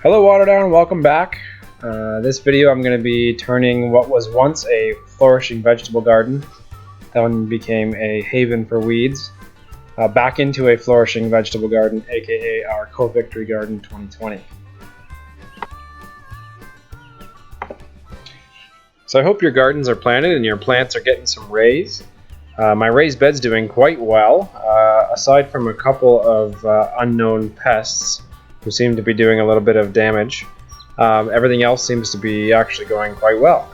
Hello Waterdown, welcome back. This video I'm going to be turning what was once a flourishing vegetable garden, then became a haven for weeds, back into a flourishing vegetable garden, aka our Covictory Garden 2020. So I hope your gardens are planted and your plants are getting some rays. My raised bed's doing quite well, aside from a couple of unknown pests who seem to be doing a little bit of damage. Everything else seems to be actually going quite well.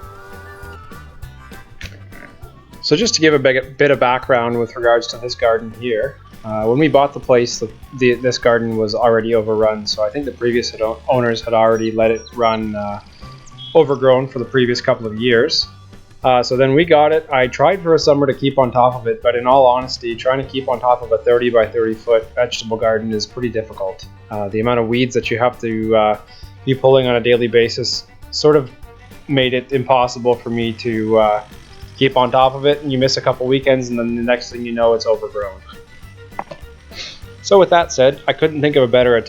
So just to give a bit of background with regards to this garden here, when we bought the place, this garden was already overrun, so I think the previous owners had already let it run overgrown for the previous couple of years. So then we got it. I tried for a summer to keep on top of it, but in all honesty, trying to keep on top of a 30 by 30 foot vegetable garden is pretty difficult. The amount of weeds that you have to be pulling on a daily basis sort of made it impossible for me to keep on top of it, and you miss a couple weekends and then the next thing you know it's overgrown. So with that said, I couldn't think of a better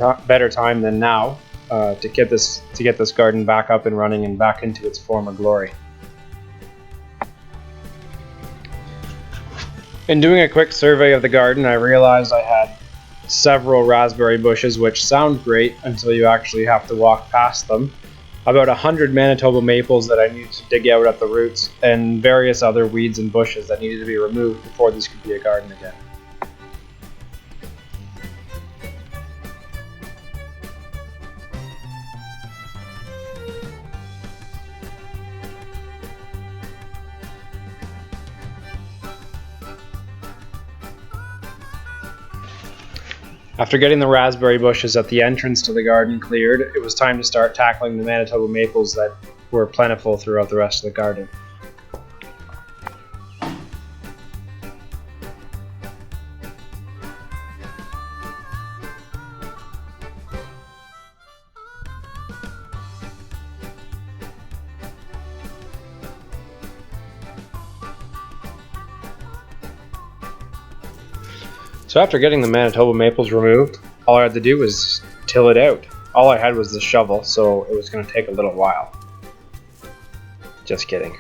time than now to get this garden back up and running and back into its former glory. In doing a quick survey of the garden, I realized I had several raspberry bushes, which sound great until you actually have to walk past them, about 100 Manitoba maples that I needed to dig out at the roots, and various other weeds and bushes that needed to be removed before this could be a garden again. After getting the raspberry bushes at the entrance to the garden cleared, it was time to start tackling the Manitoba maples that were plentiful throughout the rest of the garden. So after getting the Manitoba maples removed, all I had to do was till it out. All I had was the shovel, so it was going to take a little while. Just kidding.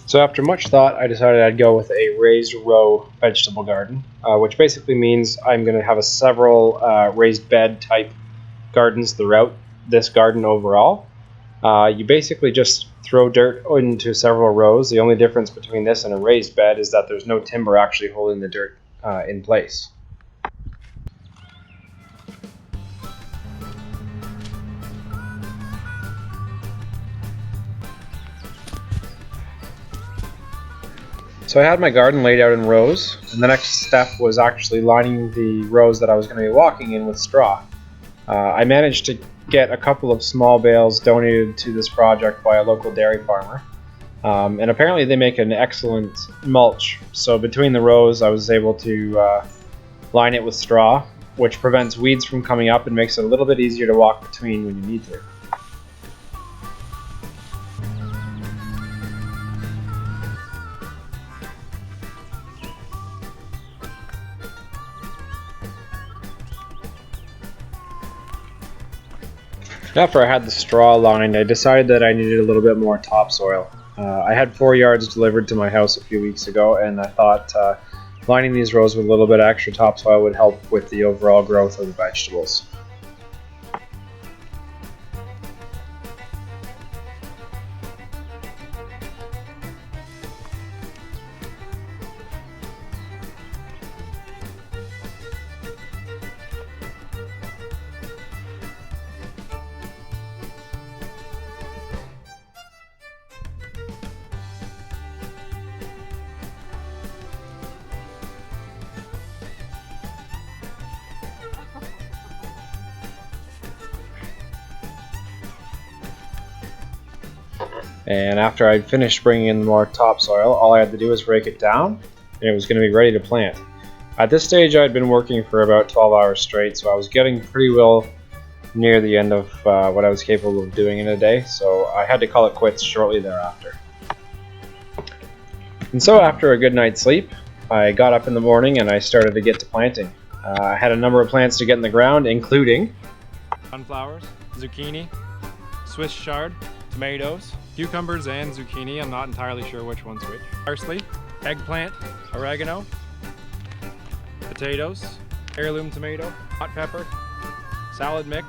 So after much thought, I decided I'd go with a raised row vegetable garden, which basically means I'm going to have several raised bed type gardens throughout this garden overall. You basically just throw dirt into several rows. The only difference between this and a raised bed is that there's no timber actually holding the dirt in place. So I had my garden laid out in rows, and the next step was actually lining the rows that I was going to be walking in with straw. I managed to get a couple of small bales donated to this project by a local dairy farmer, and apparently they make an excellent mulch. So between the rows I was able to line it with straw, which prevents weeds from coming up and makes it a little bit easier to walk between when you need to. After I had the straw lined, I decided that I needed a little bit more topsoil. I had 4 yards delivered to my house a few weeks ago, and I thought lining these rows with a little bit of extra topsoil would help with the overall growth of the vegetables. And after I'd finished bringing in more topsoil, all I had to do was rake it down, and it was going to be ready to plant. At this stage, I'd been working for about 12 hours straight, so I was getting pretty well near the end of what I was capable of doing in a day, so I had to call it quits shortly thereafter. And so after a good night's sleep, I got up in the morning and I started to get to planting. I had a number of plants to get in the ground, including sunflowers, zucchini, Swiss chard, tomatoes, cucumbers and zucchini. I'm not entirely sure which one's which. Parsley, eggplant, oregano, potatoes, heirloom tomato, hot pepper, salad mix,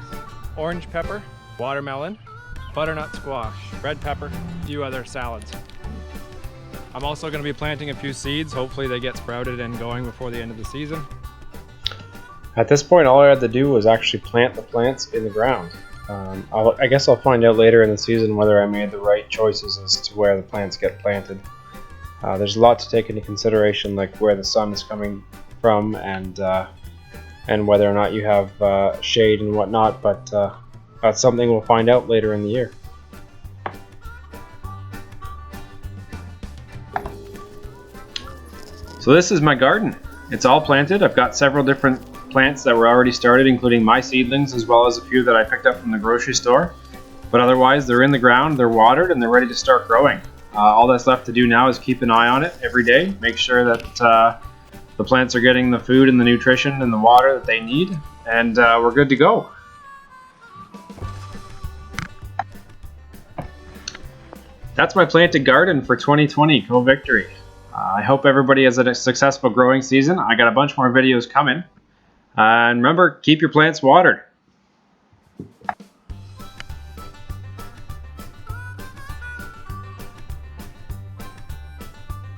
orange pepper, watermelon, butternut squash, red pepper, a few other salads. I'm also going to be planting a few seeds. Hopefully they get sprouted and going before the end of the season. At this point, all I had to do was actually plant the plants in the ground. I guess I'll find out later in the season whether I made the right choices as to where the plants get planted. There's a lot to take into consideration, like where the sun is coming from and whether or not you have shade and whatnot, but that's something we'll find out later in the year. So this is my garden. It's all planted. I've got several different plants that were already started, including my seedlings as well as a few that I picked up from the grocery store. But otherwise, they're in the ground, they're watered, and they're ready to start growing. All that's left to do now is keep an eye on it every day, make sure that the plants are getting the food and the nutrition and the water that they need, and we're good to go. That's my planted garden for 2020 Covictory. I hope everybody has a successful growing season. I got a bunch more videos coming. And remember, keep your plants watered.